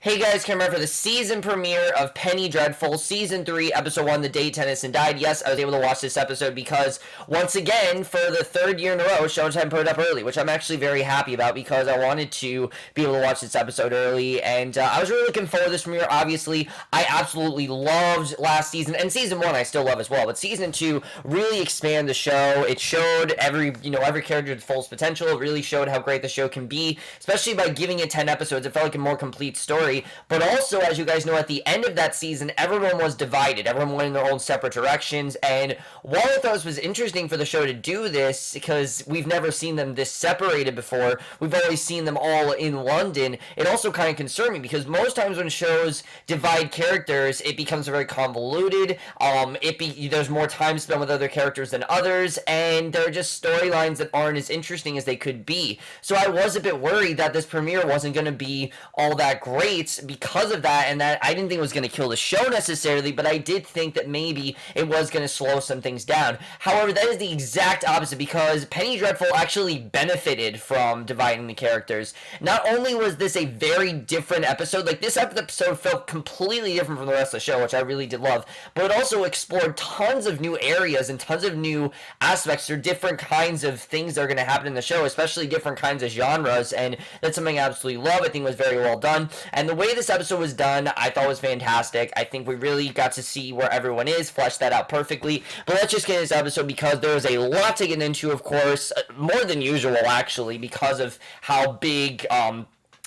Hey guys, Cameron for the season premiere of Penny Dreadful, Season 3, Episode 1, The Day Tennyson Died. Yes, I was able to watch this episode because, once again, for the third year in a row, Showtime put it up early, which I'm actually very happy about because I wanted to be able to watch this episode early, and I was really looking forward to this premiere. Obviously, I absolutely loved last season, and Season 1 I still love as well, but Season 2 really expanded the show. It showed every character its full potential. It really showed how great the show can be, especially by giving it 10 episodes. It felt like a more complete story. But also, as you guys know, at the end of that season, everyone was divided. Everyone went in their own separate directions. And while I thought it was interesting for the show to do this, because we've never seen them this separated before, we've always seen them all in London, it also kind of concerned me, because most times when shows divide characters, it becomes very convoluted. There's more time spent with other characters than others, and there are just storylines that aren't as interesting as they could be. So I was a bit worried that this premiere wasn't going to be all that great because of that, and that I didn't think it was going to kill the show necessarily, but I did think that maybe it was going to slow some things down. However, that is the exact opposite, because Penny Dreadful actually benefited from dividing the characters. Not only was this a very different episode, like this episode felt completely different from the rest of the show, which I really did love, but it also explored tons of new areas and tons of new aspects or different kinds of things that are going to happen in the show, especially different kinds of genres, and that's something I absolutely love. I think it was very well done, and the way this episode was done, I thought was fantastic. I think we really got to see where everyone is, flesh that out perfectly. But let's just get into this episode, because there was a lot to get into, of course, more than usual, actually, because of how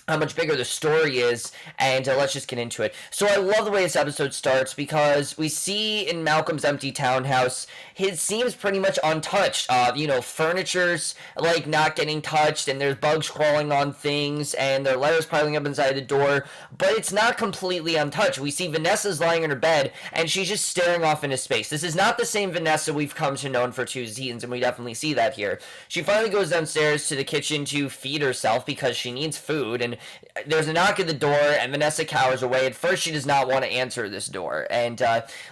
much bigger the story is, and let's just get into it. So I love the way this episode starts, because we see in Malcolm's empty townhouse, his seems pretty much untouched. Furniture's like not getting touched, and there's bugs crawling on things, and there are letters piling up inside the door, but it's not completely untouched. We see Vanessa's lying in her bed, and she's just staring off into space. This is not the same Vanessa we've come to know for 2 seasons, and we definitely see that here. She finally goes downstairs to the kitchen to feed herself because she needs food, and there's a knock at the door, and Vanessa cowers away. At first, she does not want to answer this door, and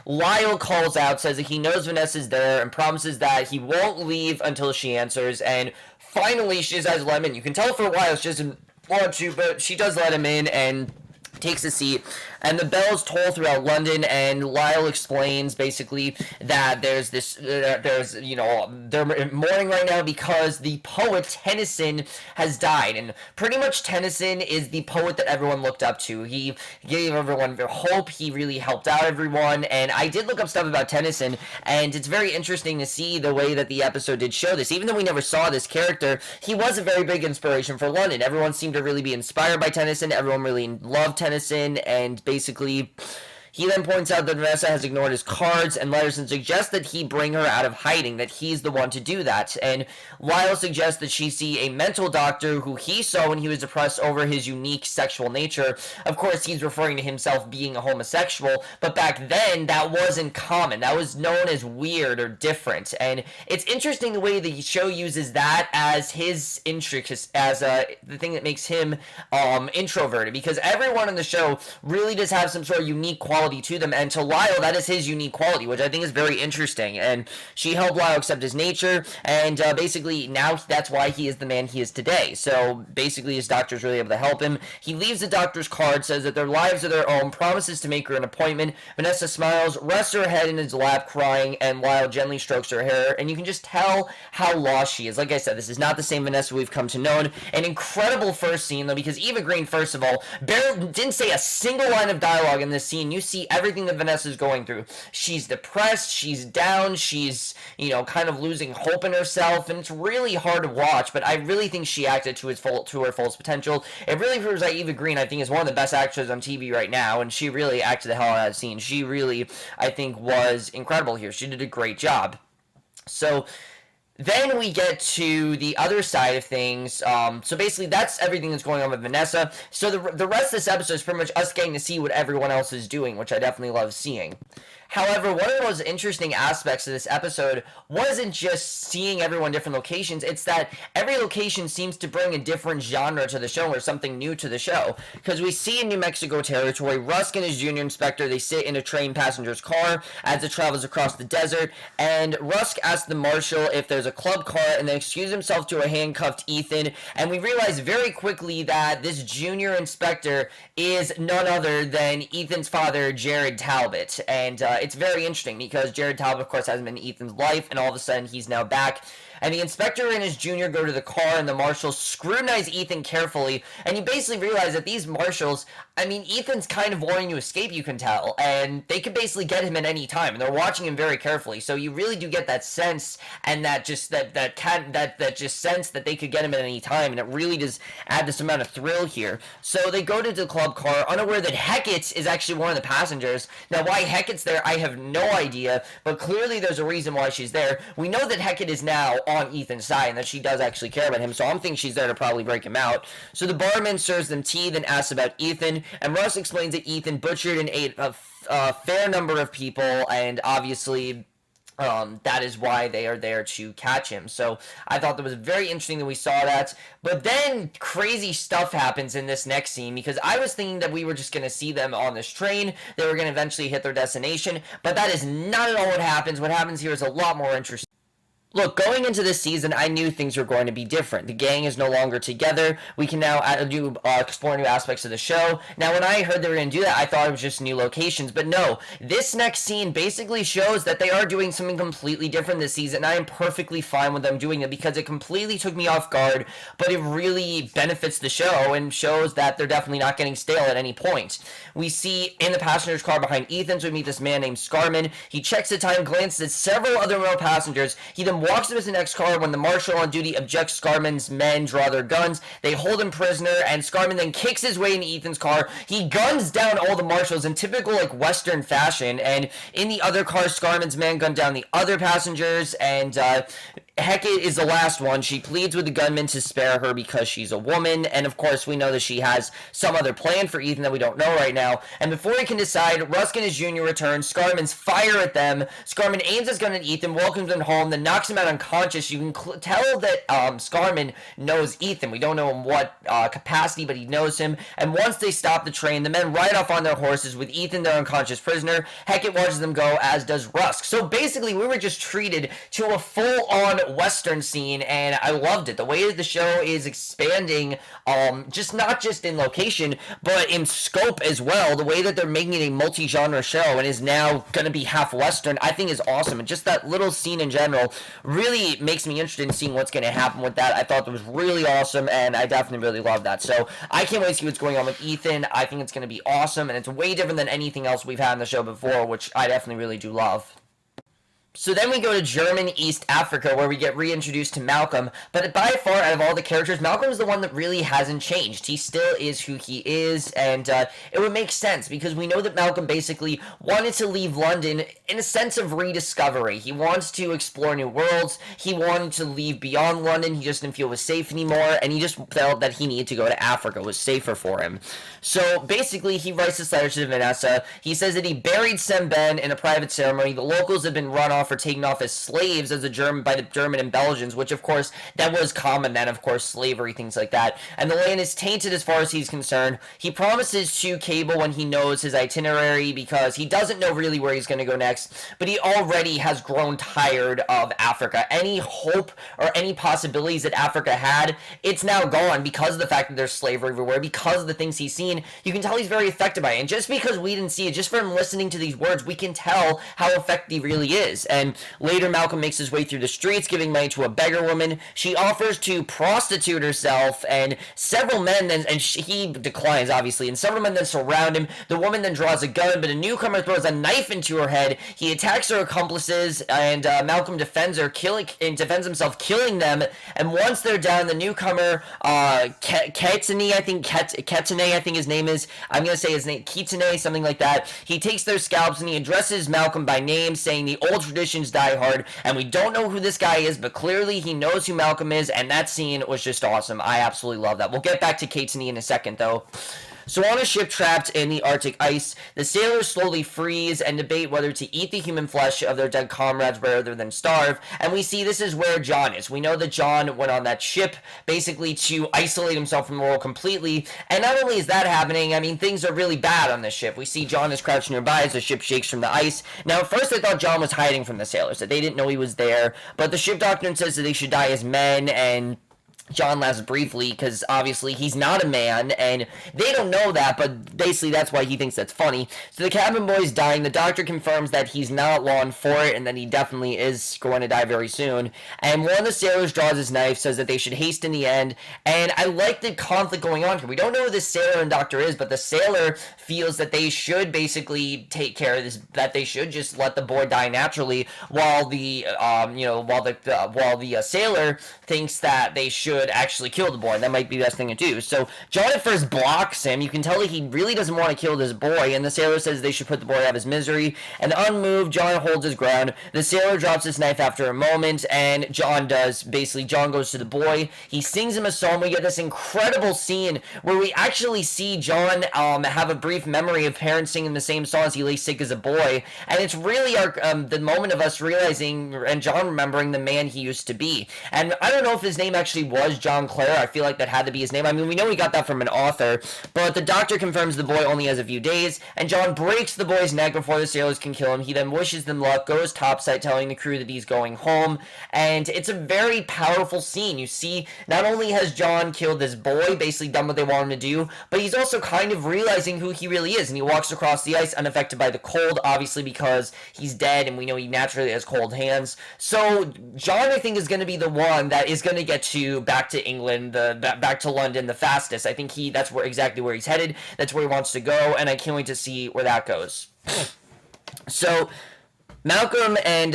Lyle calls out, says that he knows Vanessa's there, and promises that he won't leave until she answers, and finally, she decides to let him in. You can tell for a while she doesn't want to, but she does let him in, and takes a seat, and the bells toll throughout London, and Lyle explains basically that they're mourning right now because the poet Tennyson has died, and pretty much Tennyson is the poet that everyone looked up to. He gave everyone hope, he really helped out everyone, and I did look up stuff about Tennyson, and it's very interesting to see the way that the episode did show this. Even though we never saw this character, he was a very big inspiration for London. Everyone seemed to really be inspired by Tennyson, everyone really loved Tennyson, and basically he then points out that Vanessa has ignored his cards and letters and suggests that he bring her out of hiding, that he's the one to do that. And Lyle suggests that she see a mental doctor who he saw when he was depressed over his unique sexual nature. Of course, he's referring to himself being a homosexual, but back then, that wasn't common. That was known as weird or different. And it's interesting the way the show uses that as his intricate, as the thing that makes him introverted, because everyone in the show really does have some sort of unique quality to them, and to Lyle, that is his unique quality, which I think is very interesting, and she helped Lyle accept his nature, and basically now that's why he is the man he is today. So basically his doctor's really able to help him. He leaves the doctor's card, says that their lives are their own, promises to make her an appointment. Vanessa smiles, rests her head in his lap crying, and Lyle gently strokes her hair, and you can just tell how lost she is. Like I said, this is not the same Vanessa we've come to know. An incredible first scene, though, because Eva Green, first of all, barely didn't say a single line of dialogue in this scene. You see everything that Vanessa's going through. She's depressed, she's down, she's, kind of losing hope in herself, and it's really hard to watch, but I really think she acted to her fullest potential. It really proves that Eva Green, I think, is one of the best actors on TV right now, and she really acted the hell out of that scene. She really, I think, was incredible here. She did a great job. So then we get to the other side of things. So basically, that's everything that's going on with Vanessa. So the rest of this episode is pretty much us getting to see what everyone else is doing, which I definitely love seeing. However, one of the most interesting aspects of this episode wasn't just seeing everyone different locations, it's that every location seems to bring a different genre to the show or something new to the show. Because we see in New Mexico territory, Rusk and his junior inspector, they sit in a train passenger's car as it travels across the desert, and Rusk asks the marshal if there's a club car and then excuses himself to a handcuffed Ethan, and we realize very quickly that this junior inspector is none other than Ethan's father, Jared Talbot, and it's very interesting because Jared Talbot, of course, hasn't been in Ethan's life, and all of a sudden he's now back. And the inspector and his junior go to the car, and the marshals scrutinize Ethan carefully, and you basically realize that these marshals, I mean, Ethan's kind of wanting to escape, you can tell, and they could basically get him at any time, and they're watching him very carefully, so you really do get that sense, and that just sense that they could get him at any time, and it really does add this amount of thrill here. So they go to the club car, unaware that Hecate is actually one of the passengers. Now, why Hecate's there, I have no idea, but clearly there's a reason why she's there. We know that Hecate is now on Ethan's side, and that she does actually care about him, so I'm thinking she's there to probably break him out. So the barman serves them tea, then asks about Ethan, and Russ explains that Ethan butchered and ate a fair number of people, and obviously that is why they are there to catch him. So I thought that was very interesting that we saw that. But then crazy stuff happens in this next scene, because I was thinking that we were just going to see them on this train. They were going to eventually hit their destination. But that is not at all what happens. What happens here is a lot more interesting. Look, going into this season, I knew things were going to be different. The gang is no longer together. We can now explore new aspects of the show. Now, when I heard they were going to do that, I thought it was just new locations. But no, this next scene basically shows that they are doing something completely different this season. And I am perfectly fine with them doing it because it completely took me off guard. But it really benefits the show and shows that they're definitely not getting stale at any point. We see in the passenger's car behind Ethan, so we meet this man named Scarman. He checks the time, glances at several other male passengers. He then walks to his next car. When the marshal on duty objects, Scarman's men draw their guns. They hold him prisoner, and Scarman then kicks his way into Ethan's car. He guns down all the marshals in typical Western fashion, and in the other car, Scarman's men gun down the other passengers, and Hecate is the last one. She pleads with the gunman to spare her because she's a woman, and of course we know that she has some other plan for Ethan that we don't know right now. And before he can decide, Rusk and his junior return. Scarman's fire at them. Scarman aims his gun at Ethan, welcomes him home, then knocks him out unconscious. You can tell that Scarman knows Ethan. We don't know in what capacity, but he knows him. And once they stop the train, the men ride off on their horses with Ethan, their unconscious prisoner. Hecate watches them go, as does Rusk. So basically, we were just treated to a full-on Western scene, and I loved it. The way that the show is expanding, not just in location, but in scope as well. The way that they're making it a multi-genre show and is now going to be half Western, I think is awesome. And just that little scene in general really makes me interested in seeing what's going to happen with that. I thought that was really awesome, and I definitely really love that. So I can't wait to see what's going on with Ethan. I think it's going to be awesome, and it's way different than anything else we've had in the show before, which I definitely really do love. So then we go to German East Africa, where we get reintroduced to Malcolm, but by far, out of all the characters, Malcolm is the one that really hasn't changed. He still is who he is, and it would make sense, because we know that Malcolm basically wanted to leave London in a sense of rediscovery. He wants to explore new worlds, he wanted to leave beyond London, he just didn't feel it was safe anymore, and he just felt that he needed to go to Africa. It was safer for him. So basically, he writes this letter to Vanessa. He says that he buried Sem Ben in a private ceremony. The locals have been run off for taking off as slaves by the German and Belgians, which of course that was common then, of course, slavery, things like that. And the land is tainted as far as he's concerned. He promises to cable when he knows his itinerary, because he doesn't know really where he's going to go next, but he already has grown tired of Africa. Any hope or any possibilities that Africa had, it's now gone because of the fact that there's slavery everywhere, because of the things he's seen. You can tell he's very affected by it, and just because we didn't see it, just from listening to these words, we can tell how affected he really is. And later, Malcolm makes his way through the streets, giving money to a beggar woman. She offers to prostitute herself, and several men then, he declines, obviously, and several men then surround him. The woman then draws a gun, but a newcomer throws a knife into her head. He attacks her accomplices, and Malcolm defends himself, killing them. And once they're down, the newcomer, Kaetenay, I think his name is, I'm going to say his name, Kaetenay, something like that. He takes their scalps, and he addresses Malcolm by name, saying the old traditions die hard, and we don't know who this guy is, but clearly he knows who Malcolm is, and that scene was just awesome. I absolutely love that. We'll get back to Kaetenay in a second, though. So on a ship trapped in the Arctic ice, the sailors slowly freeze and debate whether to eat the human flesh of their dead comrades rather than starve, and we see this is where John is. We know that John went on that ship basically to isolate himself from the world completely, and not only is that happening, I mean, things are really bad on this ship. We see John is crouched nearby as the ship shakes from the ice. Now, at first I thought John was hiding from the sailors, that they didn't know he was there, but the ship doctrine says that they should die as men, and John laughs briefly because obviously he's not a man, and they don't know that, but basically that's why he thinks that's funny. So the cabin boy's dying. The doctor confirms that he's not long for it and that he definitely is going to die very soon. And one of the sailors draws his knife, says that they should haste in the end, and I like the conflict going on here. We don't know who this sailor and doctor is, but the sailor feels that they should basically take care of this, that they should just let the boy die naturally, while the sailor thinks that they should actually kill the boy. That might be the best thing to do. So John at first blocks him. You can tell that he really doesn't want to kill this boy, and the sailor says they should put the boy out of his misery. And unmoved, John holds his ground. The sailor drops his knife after a moment, and John does. Basically, John goes to the boy. He sings him a song. We get this incredible scene where we actually see John have a brief memory of parents singing the same song as he lay sick as a boy, and it's really the moment of us realizing and John remembering the man he used to be. And I don't know if his name actually was John Clare. I feel like that had to be his name. I mean, we know he got that from an author, but the doctor confirms the boy only has a few days, and John breaks the boy's neck before the sailors can kill him. He then wishes them luck, goes topside telling the crew that he's going home, and it's a very powerful scene. You see, not only has John killed this boy, basically done what they want him to do, but he's also kind of realizing who he really is, and he walks across the ice unaffected by the cold, obviously because he's dead, and we know he naturally has cold hands. So John, I think, is going to be the one that is going to get to back to England, back to London the fastest. I think that's exactly where he's headed. That's where he wants to go, and I can't wait to see where that goes. So Malcolm and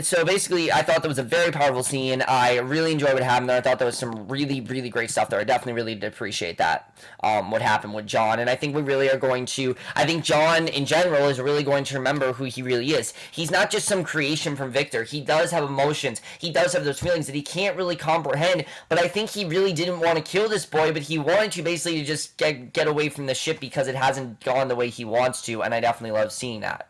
so basically I thought that was a very powerful scene. I really enjoyed what happened there. I thought there was some really, really great stuff there. I definitely really did appreciate that, what happened with John, and I think we really are going to, I think John in general is really going to remember who he really is. He's not just some creation from Victor. He does have emotions. He does have those feelings that he can't really comprehend, but I think he really didn't want to kill this boy, but he wanted to basically just get away from the ship because it hasn't gone the way he wants to, and I definitely love seeing that.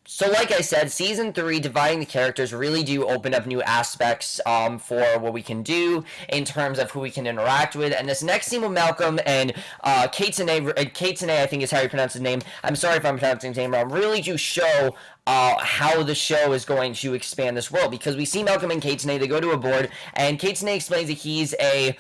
So like I said, Season 3, dividing the characters, really do open up new aspects for what we can do in terms of who we can interact with. And this next scene with Malcolm and Kaetenay, I think is how you pronounce his name. I'm sorry if I'm pronouncing his name wrong. Really do show how the show is going to expand this world, because we see Malcolm and Kaetenay, they go to a board, and Kaetenay explains that he's a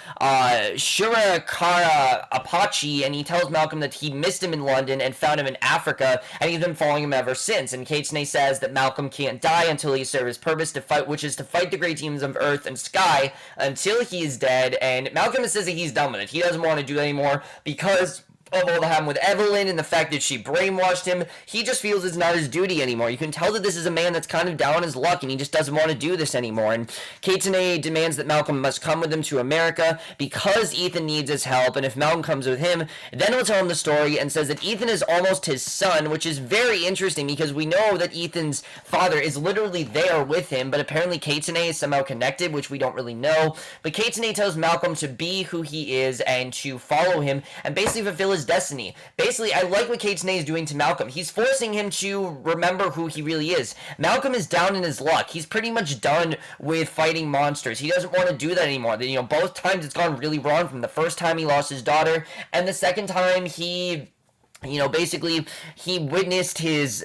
Shirakara Apache, and he tells Malcolm that he missed him in London and found him in Africa, and he's been following him ever since. And Kaetenay says that Malcolm can't die until he serves his purpose to fight, which is to fight the great demons of earth and sky until he is dead. And Malcolm says that he's done with it. He doesn't want to do it anymore because of all that happened with Evelyn and the fact that she brainwashed him. He just feels it's not his duty anymore. You can tell that this is a man that's kind of down on his luck, and he just doesn't want to do this anymore. And Kaetenay demands that Malcolm must come with him to America because Ethan needs his help, and if Malcolm comes with him, then he'll tell him the story, and says that Ethan is almost his son, which is very interesting because we know that Ethan's father is literally there with him, but apparently Kaetenay is somehow connected, which we don't really know. But Kaetenay tells Malcolm to be who he is and to follow him and basically fulfill his destiny. Basically, I like what Kaetenay is doing to Malcolm. He's forcing him to remember who he really is. Malcolm is down in his luck. He's pretty much done with fighting monsters. He doesn't want to do that anymore. Both times it's gone really wrong. From the first time he lost his daughter, and the second time he basically he witnessed his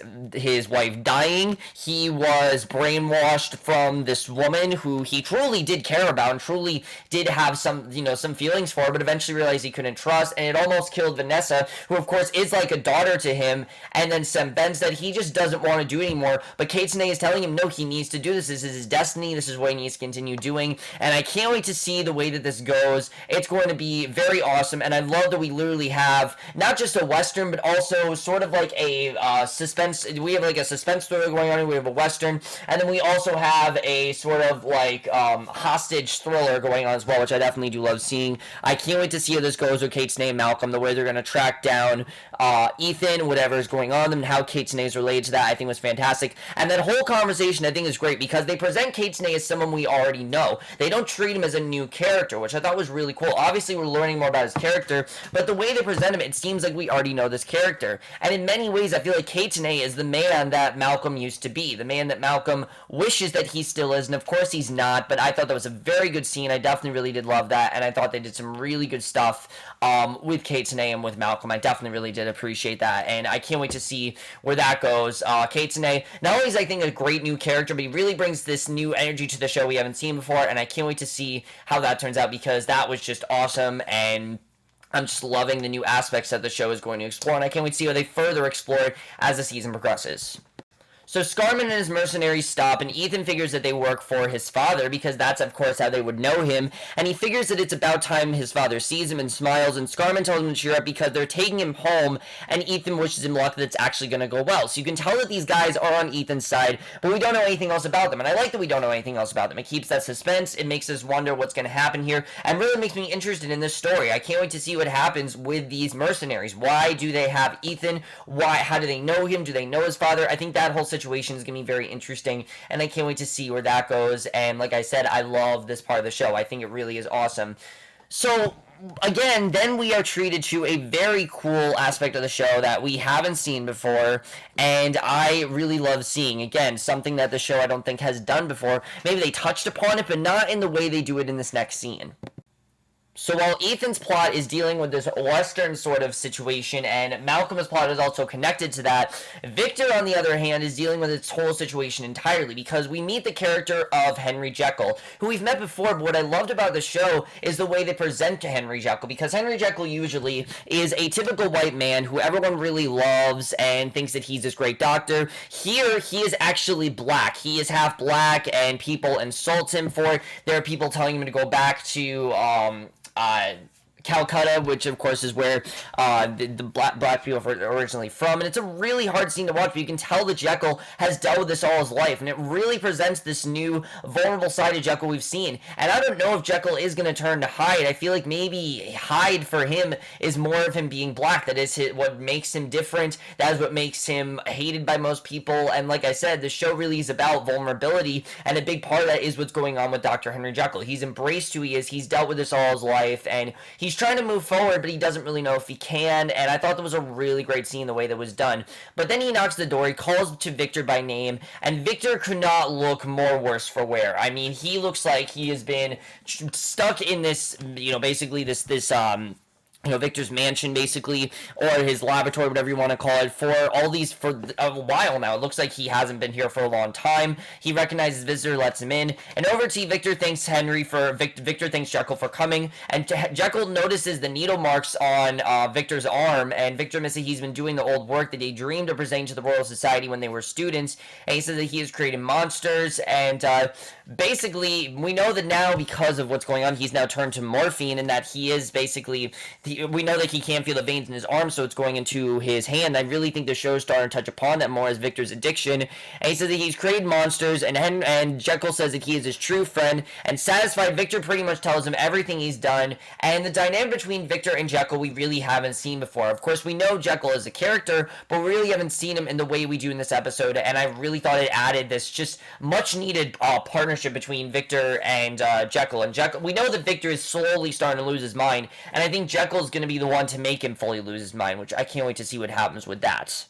wife dying. He was brainwashed from this woman who he truly did care about and truly did have some feelings for, but eventually realized he couldn't trust, and it almost killed Vanessa, who of course is like a daughter to him. And then Ben said he just doesn't want to do it anymore, but Kaetenay is telling him no, he needs to do this. This is his destiny. This is what he needs to continue doing, and I can't wait to see the way that this goes. It's going to be very awesome, and I love that we literally have not just a Western Western, but also sort of like a suspense. We have like a suspense thriller going on. We have a Western, and then we also have a sort of like hostage thriller going on as well, which I definitely do love seeing. I can't wait to see how this goes with Kaetenay and Malcolm, the way they're going to track down Ethan, whatever is going on, and how Kaetenay is related to that, I think was fantastic. And that whole conversation, I think, is great because they present Kaetenay as someone we already know. They don't treat him as a new character, which I thought was really cool. Obviously, we're learning more about his character, but the way they present him, it seems like we already know this character. And in many ways, I feel like Kaetenay is the man that Malcolm used to be, the man that Malcolm wishes that he still is, and of course he's not, but I thought that was a very good scene. I definitely really did love that, and I thought they did some really good stuff with Kaetenay and with Malcolm. I definitely really did appreciate that, and I can't wait to see where that goes. Kaetenay, not only is I think a great new character, but he really brings this new energy to the show we haven't seen before, and I can't wait to see how that turns out because that was just awesome, and I'm just loving the new aspects that the show is going to explore, and I can't wait to see how they further explore as the season progresses. So Scarman and his mercenaries stop, and Ethan figures that they work for his father, because that's, of course, how they would know him, and he figures that it's about time his father sees him and smiles, and Scarman tells him to cheer up because they're taking him home, and Ethan wishes him luck that it's actually going to go well. So you can tell that these guys are on Ethan's side, but we don't know anything else about them, and I like that we don't know anything else about them. It keeps that suspense, it makes us wonder what's going to happen here, and really makes me interested in this story. I can't wait to see what happens with these mercenaries. Why do they have Ethan? How do they know him? Do they know his father? I think that whole situation is going to be very interesting, and I can't wait to see where that goes. And like I said, I love this part of the show. I think it really is awesome. So again, then we are treated to a very cool aspect of the show that we haven't seen before, and I really love seeing. Again, something that the show I don't think has done before. Maybe they touched upon it, but not in the way they do it in this next scene. So while Ethan's plot is dealing with this Western sort of situation, and Malcolm's plot is also connected to that, Victor, on the other hand, is dealing with its whole situation entirely, because we meet the character of Henry Jekyll, who we've met before, but what I loved about the show is the way they present Henry Jekyll, because Henry Jekyll usually is a typical white man who everyone really loves and thinks that he's this great doctor. Here, he is actually black. He is half black, and people insult him for it. There are people telling him to go back to, Calcutta, which of course is where the black people are originally from, and it's a really hard scene to watch, but you can tell that Jekyll has dealt with this all his life, and it really presents this new vulnerable side of Jekyll we've seen. And I don't know if Jekyll is going to turn to Hyde. I feel like maybe Hyde for him is more of him being black. That is what makes him different. That is what makes him hated by most people. And like I said, the show really is about vulnerability, and a big part of that is what's going on with Dr. Henry Jekyll. He's embraced who he is. He's dealt with this all his life, and he's trying to move forward, but he doesn't really know if he can, and I thought that was a really great scene, the way that was done. But then he knocks the door, he calls to Victor by name, and Victor could not look more worse for wear. I mean, he looks like he has been stuck in this, basically this Victor's mansion, basically, or his laboratory, whatever you want to call it, for a while now. It looks like he hasn't been here for a long time. He recognizes visitor, lets him in, and over to Victor thanks Victor thanks Jekyll for coming, and Jekyll notices the needle marks on Victor's arm, and Victor admits that he's been doing the old work that he dreamed of presenting to the Royal Society when they were students, and he says that he has created monsters, and basically, we know that now, because of what's going on, he's now turned to morphine, and that he is basically... we know that he can't feel the veins in his arm, so it's going into his hand. I really think the show's starting to touch upon that more as Victor's addiction. And he says that he's created monsters, and Jekyll says that he is his true friend. And satisfied, Victor pretty much tells him everything he's done. And the dynamic between Victor and Jekyll we really haven't seen before. Of course, we know Jekyll as a character, but we really haven't seen him in the way we do in this episode. And I really thought it added this just much-needed partnership between Victor and Jekyll. And Jekyll, we know that Victor is slowly starting to lose his mind, and I think Jekyll is going to be the one to make him fully lose his mind, which I can't wait to see what happens with that.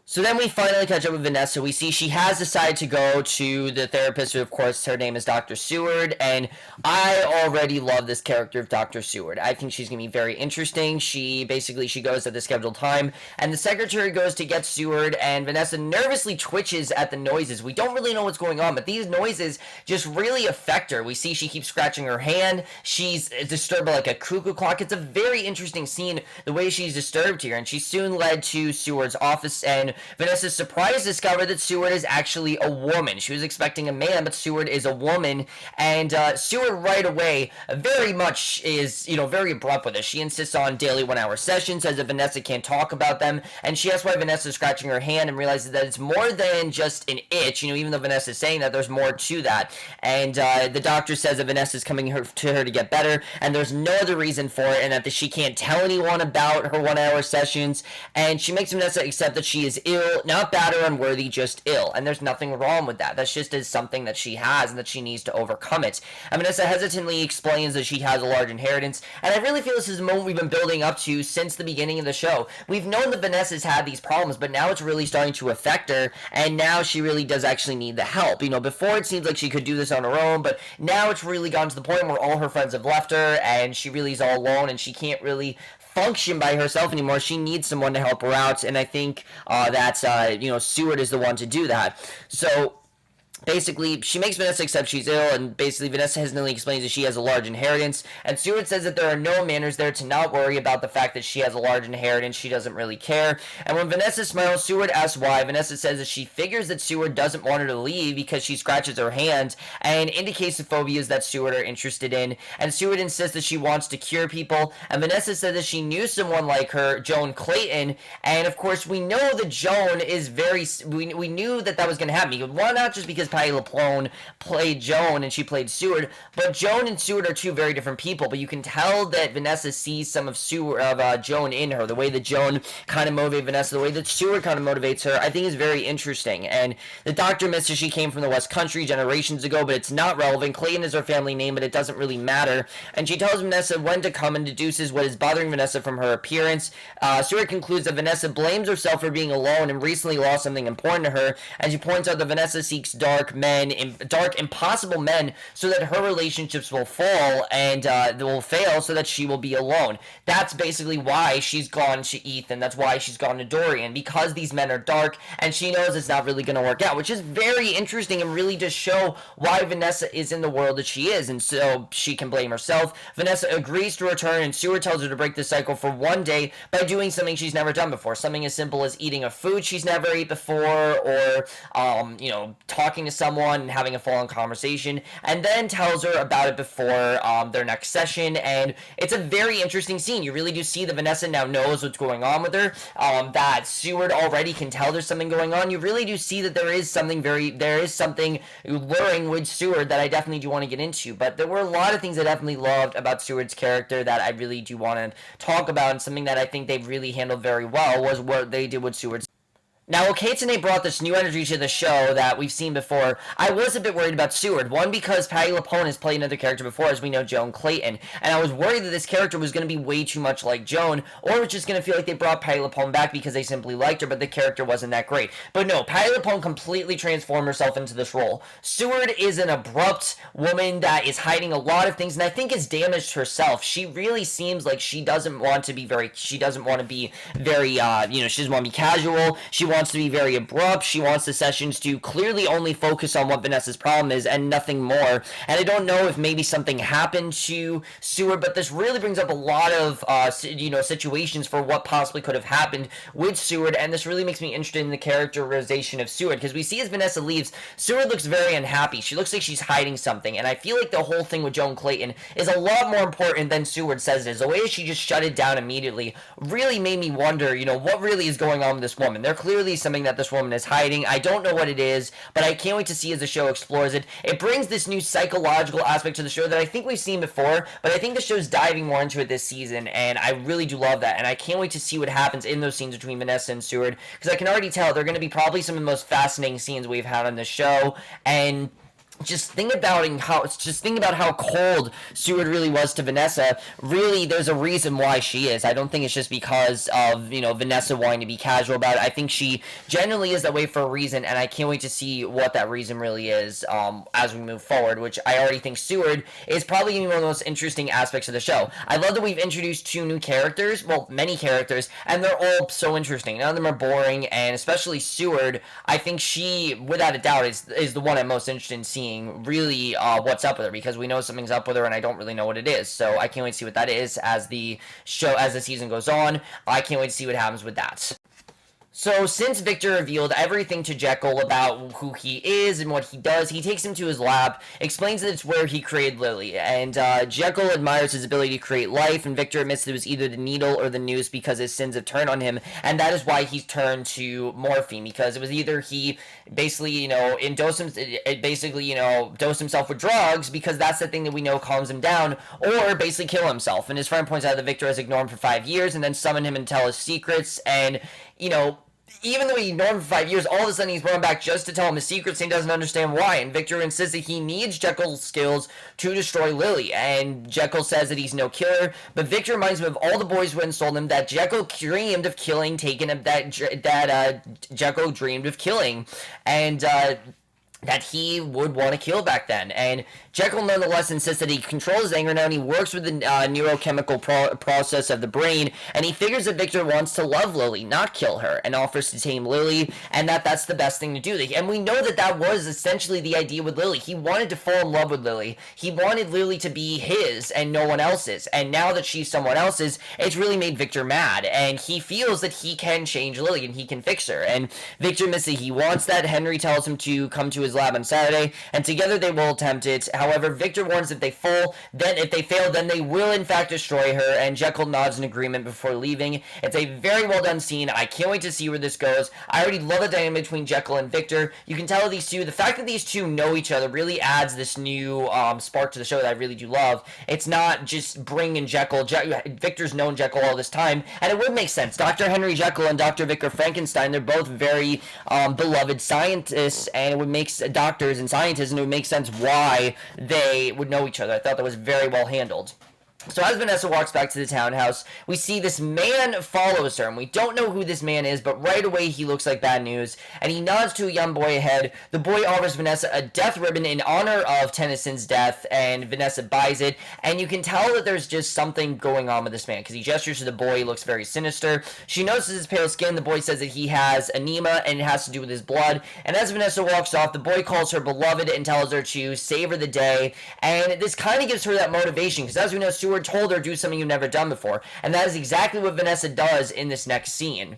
So then we finally catch up with Vanessa. We see she has decided to go to the therapist, who, of course, her name is Dr. Seward, and I already love this character of Dr. Seward. I think she's going to be very interesting. She goes at the scheduled time, and the secretary goes to get Seward, and Vanessa nervously twitches at the noises. We don't really know what's going on, but these noises just really affect her. We see she keeps scratching her hand. She's disturbed by like a cuckoo clock. It's a very interesting scene, the way she's disturbed here, and she's soon led to Seward's office, and Vanessa's surprised to discover that Seward is actually a woman. She was expecting a man, but Seward is a woman, and Seward right away very much is, very abrupt with this. She insists on daily 1-hour sessions, says that Vanessa can't talk about them, and she asks why Vanessa's scratching her hand and realizes that it's more than just an itch, even though Vanessa's saying that, there's more to that. And the doctor says that Vanessa's coming to her to get better, and there's no other reason for it, and that she can't tell anyone about her 1-hour sessions, and she makes Vanessa accept that she is ill, not bad or unworthy, just ill, and there's nothing wrong with that. That's just is something that she has, and that she needs to overcome it. And Vanessa hesitantly explains that she has a large inheritance, and I really feel this is a moment we've been building up to since the beginning of the show. We've known that Vanessa's had these problems, but now it's really starting to affect her, and now she really does actually need the help. Before it seems like she could do this on her own, but now it's really gotten to the point where all her friends have left her, and she really is all alone, and she can't really function by herself anymore. She needs someone to help her out, and I think that's Seward is the one to do that. So basically, she makes Vanessa accept she's ill, and basically Vanessa hesitantly explains that she has a large inheritance, and Seward says that there are no manners there, to not worry about the fact that she has a large inheritance. She doesn't really care. And when Vanessa smiles, Seward asks why. Vanessa says that she figures that Seward doesn't want her to leave because she scratches her hand, and indicates the phobias that Seward are interested in, and Seward insists that she wants to cure people, and Vanessa said that she knew someone like her, Joan Clayton, and of course we know that Joan is we knew that was going to happen. Why not just because Patti LuPone played Joan and she played Seward, but Joan and Seward are two very different people, but you can tell that Vanessa sees some of Joan in her. The way that Joan kind of motivates Vanessa, the way that Seward kind of motivates her, I think is very interesting. And the doctor admits that she came from the West Country generations ago, but it's not relevant. Clayton is her family name, but it doesn't really matter. And she tells Vanessa when to come and deduces what is bothering Vanessa from her appearance. Seward concludes that Vanessa blames herself for being alone and recently lost something important to her, and she points out that Vanessa seeks dark, impossible men, so that her relationships will fall and they will fail, so that she will be alone. That's basically why she's gone to Ethan. That's why she's gone to Dorian, because these men are dark, and she knows it's not really going to work out, which is very interesting and really does show why Vanessa is in the world that she is, and so she can blame herself. Vanessa agrees to return, and Seward tells her to break the cycle for one day by doing something she's never done before, something as simple as eating a food she's never ate before, or talking to someone and having a full-on conversation, and then tells her about it before their next session. And it's a very interesting scene. You really do see that Vanessa now knows what's going on with her, that Seward already can tell there's something going on. You really do see that there is something luring with Seward that I definitely do want to get into, but there were a lot of things I definitely loved about Seward's character that I really do want to talk about, and something that I think they really handled very well was what they did with Seward's. Now, Kaetenay brought this new energy to the show that we've seen before. I was a bit worried about Seward. One, because Patti LuPone has played another character before, as we know, Joan Clayton. And I was worried that this character was going to be way too much like Joan, or was just going to feel like they brought Patti LuPone back because they simply liked her, but the character wasn't that great. But no, Patti LuPone completely transformed herself into this role. Seward is an abrupt woman that is hiding a lot of things, and I think has damaged herself. She really seems like she doesn't want to be very, she doesn't want to be casual. She wants to be very abrupt. She wants the sessions to clearly only focus on what Vanessa's problem is and nothing more. And I don't know if maybe something happened to Seward, but this really brings up a lot of situations for what possibly could have happened with Seward, and this really makes me interested in the characterization of Seward, because we see as Vanessa leaves, Seward looks very unhappy. She looks like she's hiding something, and I feel like the whole thing with Joan Clayton is a lot more important than Seward says it is. The way she just shut it down immediately really made me wonder, what really is going on with this woman. There clearly is something that this woman is hiding. I don't know what it is, but I can't wait to see as the show explores it. It brings this new psychological aspect to the show that I think we've seen before, but I think the show's diving more into it this season, and I really do love that, and I can't wait to see what happens in those scenes between Vanessa and Seward, because I can already tell they're going to be probably some of the most fascinating scenes we've had on the show. And just think about how cold Seward really was to Vanessa. Really, there's a reason why she is. I don't think it's just because of, Vanessa wanting to be casual about it. I think she generally is that way for a reason, and I can't wait to see what that reason really is as we move forward, which I already think Seward is probably going to be one of the most interesting aspects of the show. I love that we've introduced two new characters, well, many characters, and they're all so interesting. None of them are boring, and especially Seward, I think she, without a doubt, is the one I'm most interested in seeing really what's up with her, because we know something's up with her and I don't really know what it is. So I can't wait to see what that is as the season goes on. I can't wait to see what happens with that. So, since Victor revealed everything to Jekyll about who he is and what he does, he takes him to his lab, explains that it's where he created Lily, and Jekyll admires his ability to create life, and Victor admits that it was either the needle or the noose because his sins have turned on him, and that is why he's turned to morphine, because it was either he basically, dose himself with drugs, because that's the thing that we know calms him down, or basically kill himself. And his friend points out that Victor has ignored him for 5 years and then summoned him and tell his secrets, and, even though he ignored him for 5 years, all of a sudden he's brought him back just to tell him his secrets, and he doesn't understand why. And Victor insists that he needs Jekyll's skills to destroy Lily. And Jekyll says that he's no killer, but Victor reminds him of all the boys who had told him that Jekyll dreamed of killing, Jekyll dreamed of killing, and that he would want to kill back then. And Jekyll nonetheless insists that he controls his anger now, and he works with the neurochemical process of the brain, and he figures that Victor wants to love Lily, not kill her, and offers to tame Lily, and that's the best thing to do. And we know that was essentially the idea with Lily. He wanted to fall in love with Lily. He wanted Lily to be his and no one else's, and now that she's someone else's, it's really made Victor mad, and he feels that he can change Lily, and he can fix her. And Victor admits that he wants that. Henry tells him to come to his lab on Saturday, and together they will attempt it. However, Victor warns if they fail, then they will in fact destroy her, and Jekyll nods in agreement before leaving. It's a very well done scene. I can't wait to see where this goes. I already love the dynamic between Jekyll and Victor. You can tell these two, the fact that these two know each other really adds this new spark to the show that I really do love. It's not just bringing Jekyll. Victor's known Jekyll all this time, and it would make sense. Dr. Henry Jekyll and Dr. Victor Frankenstein, they're both very beloved scientists, and it would make doctors and scientists, and it would make sense why they would know each other. I thought that was very well handled. So as Vanessa walks back to the townhouse, we see this man follows her, and we don't know who this man is, but right away he looks like bad news, and he nods to a young boy ahead. The boy offers Vanessa a death ribbon in honor of Tennyson's death, and Vanessa buys it, and you can tell that there's just something going on with this man, because he gestures to the boy. He looks very sinister. She notices his pale skin. The boy says that he has anemia, and it has to do with his blood, and as Vanessa walks off, the boy calls her beloved and tells her to savor the day, and this kind of gives her that motivation, because as we know, Seward told her do something you've never done before, and that is exactly what Vanessa does in this next scene.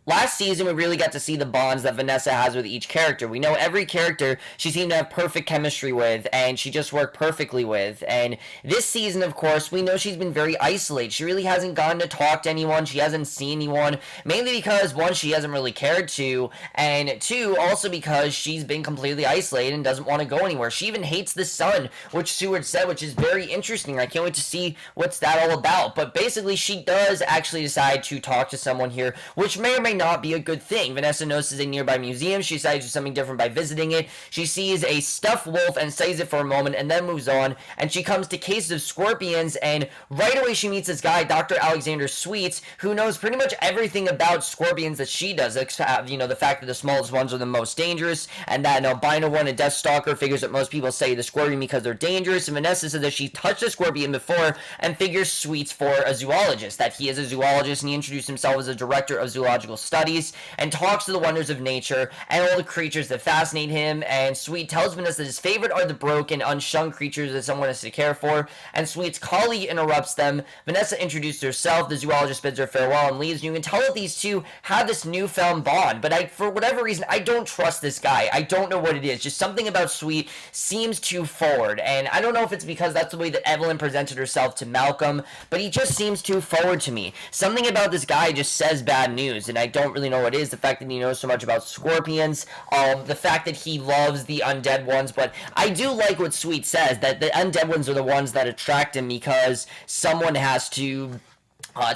Last season, we really got to see the bonds that Vanessa has with each character. We know every character she seemed to have perfect chemistry with, and she just worked perfectly with. And this season, of course, we know she's been very isolated. She really hasn't gotten to talk to anyone. She hasn't seen anyone, mainly because, one, she hasn't really cared to, and two, also because she's been completely isolated and doesn't want to go anywhere. She even hates the sun, which Seward said, which is very interesting. I can't wait to see what's that all about. But basically, she does actually decide to talk to someone here, which may or may not be a good thing. Vanessa notices a nearby museum. She decides to do something different by visiting it. She sees a stuffed wolf and studies it for a moment and then moves on, and she comes to cases of scorpions, and right away she meets this guy, Dr. Alexander Sweets, who knows pretty much everything about scorpions that she does. The fact that the smallest ones are the most dangerous, and that an albino one, a death stalker, figures that most people say the scorpion because they're dangerous, and Vanessa says that she touched a scorpion before and figures Sweets for a zoologist, that he is a zoologist, and he introduced himself as a director of zoological studies, and talks to the wonders of nature and all the creatures that fascinate him. And Sweet tells Vanessa that his favorite are the broken, unsung creatures that someone has to care for, and Sweet's colleague interrupts them. Vanessa introduces herself, the zoologist bids her farewell and leaves, and you can tell that these two have this newfound bond, but for whatever reason, I don't trust this guy. I don't know what it is. Just something about Sweet seems too forward, and I don't know if it's because that's the way that Evelyn presented herself to Malcolm, but he just seems too forward to me. Something about this guy just says bad news, and I don't really know what it is. The fact that he knows so much about scorpions, the fact that he loves the undead ones, but I do like what Sweet says, that the undead ones are the ones that attract him because someone has to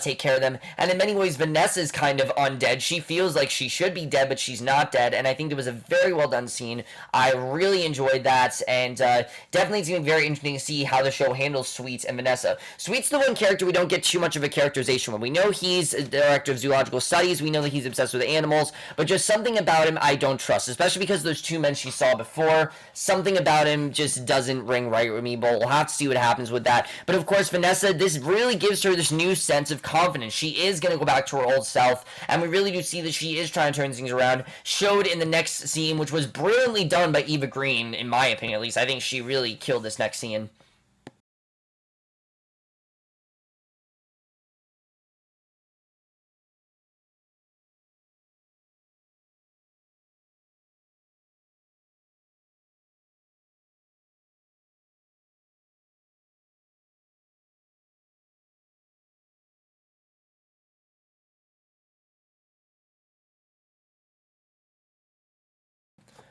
take care of them. And in many ways, Vanessa's kind of undead. She feels like she should be dead, but she's not dead, and I think it was a very well done scene. I really enjoyed that, and definitely it's going to be very interesting to see how the show handles Sweets and Vanessa. Sweet's the one character we don't get too much of a characterization with. We know he's a director of zoological studies, we know that he's obsessed with animals, but just something about him I don't trust, especially because those two men she saw before. Something about him just doesn't ring right with me, but we'll have to see what happens with that. But of course, Vanessa, this really gives her this new sense of confidence. She is going to go back to her old self, and we really do see that she is trying to turn things around. Showed in the next scene, which was brilliantly done by Eva Green, in my opinion at least. I think she really killed this next scene.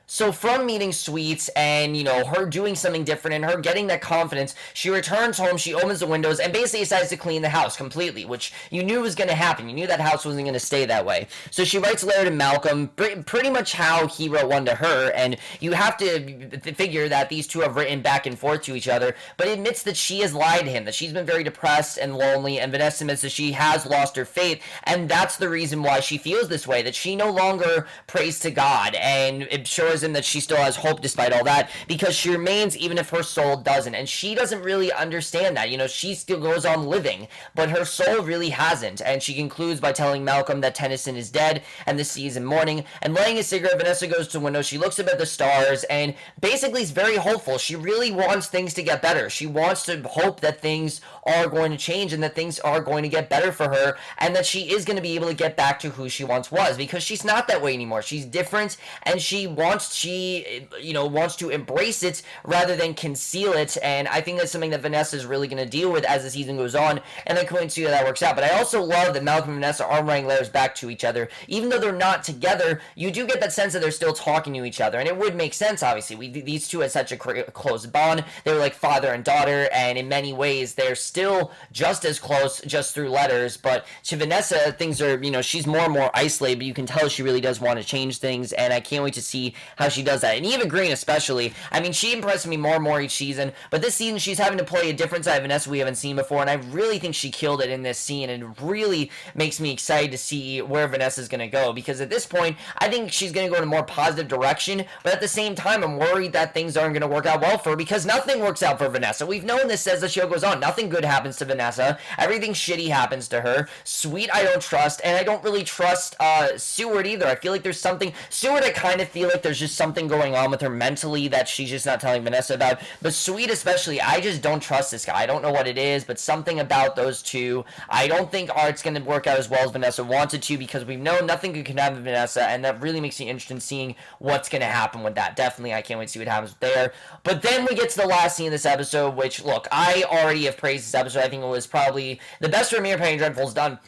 So from meeting Sweets and, her doing something different and her getting that confidence, she returns home, she opens the windows, and basically decides to clean the house completely, which you knew was going to happen. You knew that house wasn't going to stay that way. So she writes a letter to Malcolm, pretty much how he wrote one to her, and you have to figure that these two have written back and forth to each other, but admits that she has lied to him, that she's been very depressed and lonely, and Vanessa admits that she has lost her faith, and that's the reason why she feels this way, that she no longer prays to God, and it shows him that she still has hope despite all that, because she remains even if her soul doesn't, and she doesn't really understand that. She still goes on living, but her soul really hasn't, and she concludes by telling Malcolm that Tennyson is dead and the sea is in mourning, and lighting a cigarette, Vanessa goes to the window, she looks up at the stars, and basically is very hopeful. She really wants things to get better. She wants to hope that things are going to change and that things are going to get better for her, and that she is going to be able to get back to who she once was, because she's not that way anymore. She's different, and she wants to embrace it rather than conceal it, and I think that's something that Vanessa is really going to deal with as the season goes on, and I'm going to see how that works out. But I also love that Malcolm and Vanessa are writing letters back to each other. Even though they're not together, you do get that sense that they're still talking to each other, and it would make sense, obviously. These two had such a close bond. They were like father and daughter, and in many ways, they're still just as close, just through letters. But to Vanessa, things are, she's more and more isolated, but you can tell she really does want to change things, and I can't wait to see how she does that. And Eva Green especially, I mean, she impressed me more and more each season, but this season she's having to play a different side of Vanessa we haven't seen before, and I really think she killed it in this scene, and it really makes me excited to see where Vanessa's going to go, because at this point, I think she's going to go in a more positive direction, but at the same time, I'm worried that things aren't going to work out well for her, because nothing works out for Vanessa. We've known this as the show goes on. Nothing good happens to Vanessa. Everything shitty happens to her. Sweet, I don't trust, and I don't really trust Seward either. I feel like there's something... Seward, I kind of feel like there's just something going on with her mentally that she's just not telling Vanessa about, but Sweet especially, I just don't trust this guy. I don't know what it is, but something about those two, I don't think Art's going to work out as well as Vanessa wanted to, because we've known nothing good can happen to Vanessa, and that really makes me interested in seeing what's going to happen with that. Definitely, I can't wait to see what happens there. But then we get to the last scene of this episode, which, look, I already have praised this episode. I think it was probably the best premiere Penny Dreadful's done,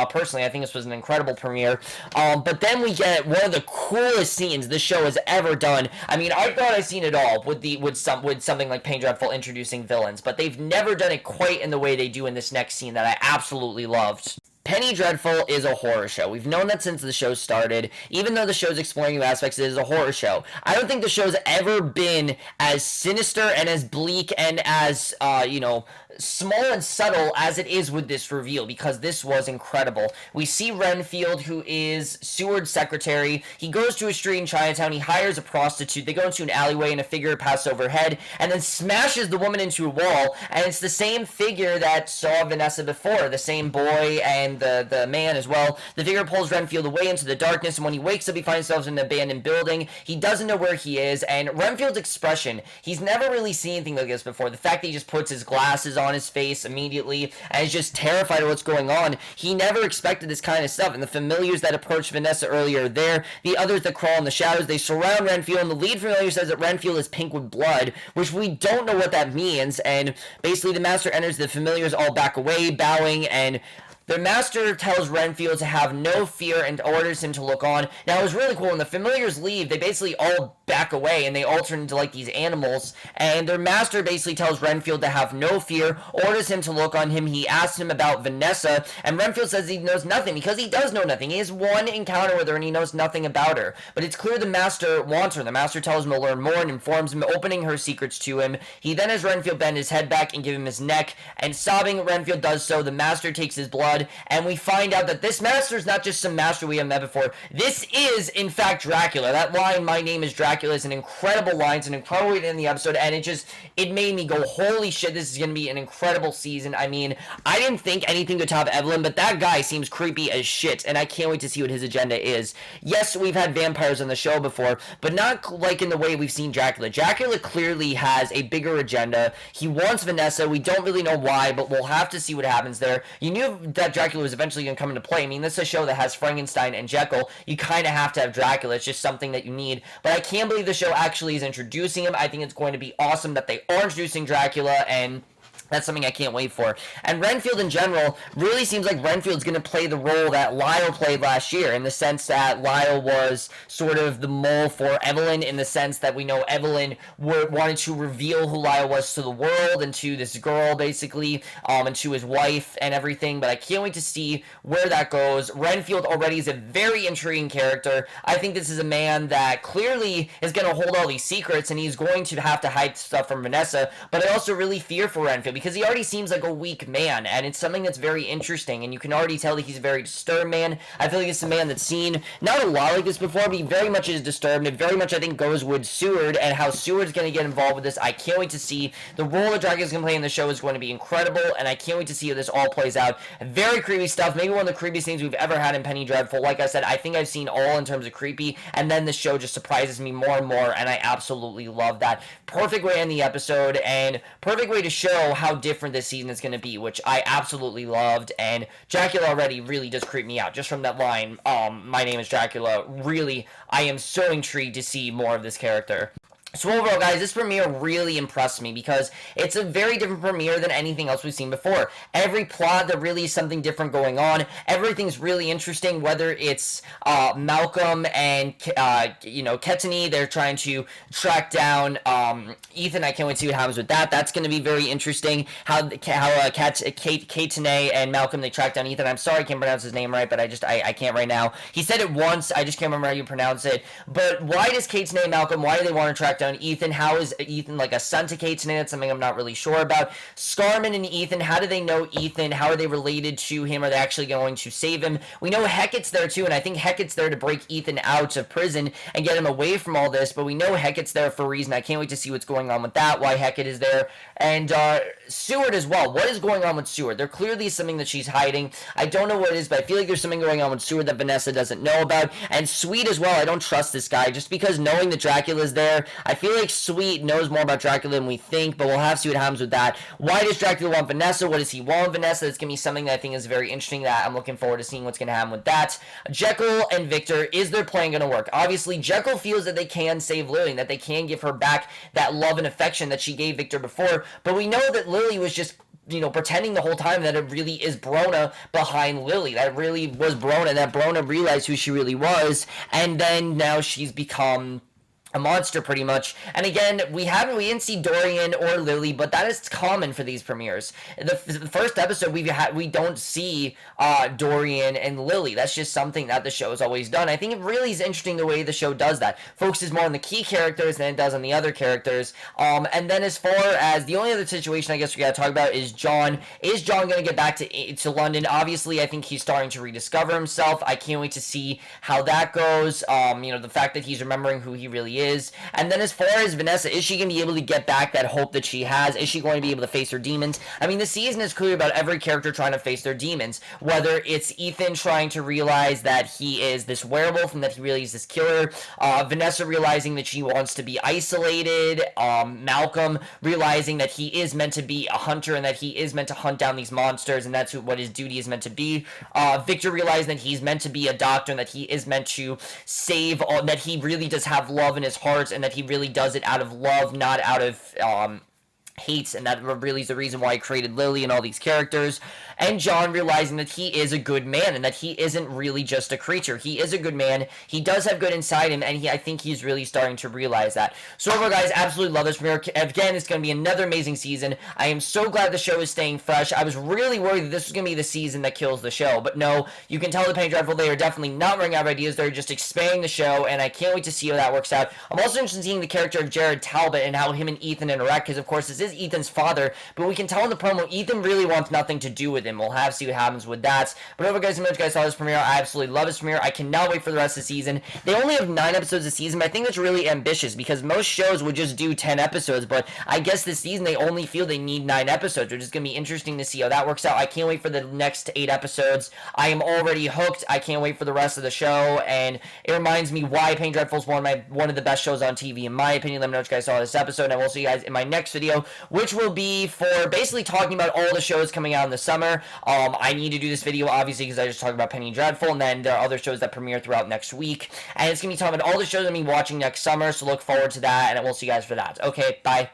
personally. I think this was an incredible premiere. But then we get one of the coolest scenes this show has ever done. I mean, I thought I'd seen it all with something like Penny Dreadful introducing villains, but they've never done it quite in the way they do in this next scene that I absolutely loved. Penny Dreadful is a horror show. We've known that since the show started. Even though the show's exploring new aspects, it is a horror show. I don't think the show's ever been as sinister and as bleak and as, small and subtle as it is with this reveal, because this was incredible. We see Renfield, who is Seward's secretary. He goes to a street in Chinatown. He hires a prostitute. They go into an alleyway and a figure passes overhead and then smashes the woman into a wall. And it's the same figure that saw Vanessa before, the same boy and the man as well. The figure pulls Renfield away into the darkness, and when he wakes up, he finds himself in an abandoned building. He doesn't know where he is, and Renfield's expression, he's never really seen anything like this before. The fact that he just puts his glasses on his face immediately and is just terrified of what's going on. He never expected this kind of stuff, and the familiars that approached Vanessa earlier are there. The others that crawl in the shadows, they surround Renfield, and the lead familiar says that Renfield is pink with blood, which we don't know what that means, and basically the master enters, the familiars all back away, bowing, and the master tells Renfield to have no fear and orders him to look on. Now, it was really cool. When the familiars leave, they basically all back away, and they all turn into, like, these animals. And their master basically tells Renfield to have no fear, orders him to look on him. He asks him about Vanessa, and Renfield says he knows nothing, because he does know nothing. He has one encounter with her, and he knows nothing about her. But it's clear the master wants her. The master tells him to learn more and informs him, opening her secrets to him. He then has Renfield bend his head back and give him his neck, and sobbing, Renfield does so. The master takes his blood, and we find out that this master is not just some master we have met before. This is, in fact, Dracula. That line, "My name is Dracula," is an incredible line. It's an incredible way to end the episode, and it made me go, holy shit, this is going to be an incredible season. I mean, I didn't think anything could top Evelyn, but that guy seems creepy as shit, and I can't wait to see what his agenda is. Yes, we've had vampires on the show before, but not like in the way we've seen Dracula. Dracula clearly has a bigger agenda. He wants Vanessa. We don't really know why, but we'll have to see what happens there. You knew that Dracula was eventually going to come into play. I mean, this is a show that has Frankenstein and Jekyll. You kind of have to have Dracula. It's just something that you need. But I can't believe the show actually is introducing him. I think it's going to be awesome that they are introducing Dracula, and That's something I can't wait for. And Renfield in general really seems like Renfield's going to play the role that Lyle played last year, in the sense that Lyle was sort of the mole for Evelyn, in the sense that we know Evelyn wanted to reveal who Lyle was to the world and to this girl, basically, and to his wife and everything. But I can't wait to see where that goes. Renfield already is a very intriguing character. I think this is a man that clearly is going to hold all these secrets, and he's going to have to hide stuff from Vanessa. But I also really fear for Renfield, because he already seems like a weak man, and it's something that's very interesting, and you can already tell that he's a very disturbed man. I feel like it's a man that's seen not a lot like this before, but he very much is disturbed, and it very much, I think, goes with Seward, and how Seward's going to get involved with this. I can't wait to see. The role that Dracula's going to play in the show is going to be incredible, and I can't wait to see how this all plays out. Very creepy stuff, maybe one of the creepiest things we've ever had in Penny Dreadful. Like I said, I think I've seen all in terms of creepy, and then the show just surprises me more and more, and I absolutely love that. Perfect way to end the episode, and perfect way to show how different this season is going to be, which I absolutely loved. And Dracula already really does creep me out just from that line, my name is Dracula. Really, I am so intrigued to see more of this character. So overall, guys, this premiere really impressed me, because it's a very different premiere than anything else we've seen before. Every plot, there really is something different going on. Everything's really interesting, whether it's Malcolm and Kaetenay. They're trying to track down Ethan. I can't wait to see what happens with that. That's going to be very interesting. How Kaetenay and Malcolm, they track down Ethan. I'm sorry I can't pronounce his name right, but I can't right now. He said it once. I just can't remember how you pronounce it. But why does Kaetenay and Malcolm, why do they want to track down Ethan? How is Ethan like a son to Kaetenay? That's something I'm not really sure about. Scarman and Ethan, how do they know Ethan? How are they related to him? Are they actually going to save him? We know Hecat's there too, and I think Hecat's there to break Ethan out of prison and get him away from all this, but we know Hecat's there for a reason. I can't wait to see what's going on with that, why Hecat is there. And Seward as well. What is going on with Seward? There clearly is something that she's hiding. I don't know what it is, but I feel like there's something going on with Seward that Vanessa doesn't know about. And Sweet as well. I don't trust this guy, just because knowing that Dracula's there, I feel like Sweet knows more about Dracula than we think, but we'll have to see what happens with that. Why does Dracula want Vanessa? What does he want Vanessa? That's going to be something that I think is very interesting, that I'm looking forward to seeing what's going to happen with that. Jekyll and Victor, is their plan going to work? Obviously, Jekyll feels that they can save Lily, that they can give her back that love and affection that she gave Victor before, but we know that Lily was just pretending the whole time that it really is Brona behind Lily. That really was Brona, that Brona realized who she really was, and then now she's become a monster, pretty much. And again, we didn't see Dorian or Lily, but that is common for these premieres. The first episode we don't see Dorian and Lily. That's just something that the show has always done. I think it really is interesting the way the show does that. Focuses more on the key characters than it does on the other characters. And then as far as the only other situation I guess we gotta talk about is John. Is John gonna get back to London? Obviously, I think he's starting to rediscover himself. I can't wait to see how that goes. The fact that he's remembering who he really is. And then as far as Vanessa, is she going to be able to get back that hope that she has? Is she going to be able to face her demons? I mean, the season is clear about every character trying to face their demons, whether it's Ethan trying to realize that he is this werewolf and that he really is this killer, Vanessa realizing that she wants to be isolated, Malcolm realizing that he is meant to be a hunter and that he is meant to hunt down these monsters and that's what his duty is meant to be, Victor realizing that he's meant to be a doctor and that he is meant to save, that he really does have love in his heart and that he really does it out of love, not out of hates, and that really is the reason why he created Lily and all these characters. And John realizing that he is a good man and that he isn't really just a creature. He is a good man. He does have good inside him, and I think he's really starting to realize that. So overall, guys, absolutely love this premiere. Again, it's going to be another amazing season. I am so glad the show is staying fresh. I was really worried that this was going to be the season that kills the show, but no, you can tell the Penny Dreadful, they are definitely not running out of ideas. They're just expanding the show, and I can't wait to see how that works out. I'm also interested in seeing the character of Jared Talbot and how him and Ethan interact, because of course this is Ethan's father, but we can tell in the promo Ethan really wants nothing to do with him. We'll have to see what happens with that. But overall, guys, so much guys saw this premiere. I absolutely love this premiere. I cannot wait for the rest of the season. They only have 9 episodes a season, but I think that's really ambitious because most shows would just do 10 episodes, but I guess this season they only feel they need 9 episodes, which is going to be interesting to see how that works out. I can't wait for the next 8 episodes. I am already hooked. I can't wait for the rest of the show, and it reminds me why Penny Dreadful is one of the best shows on TV, in my opinion. Let me know what you guys saw this episode, and I will see you guys in my next video, which will be for basically talking about all the shows coming out in the summer. I need to do this video, obviously, because I just talked about Penny Dreadful, and then there are other shows that premiere throughout next week, and it's going to be talking about all the shows I'm going to be watching next summer, so look forward to that, and we'll see you guys for that. Okay, bye.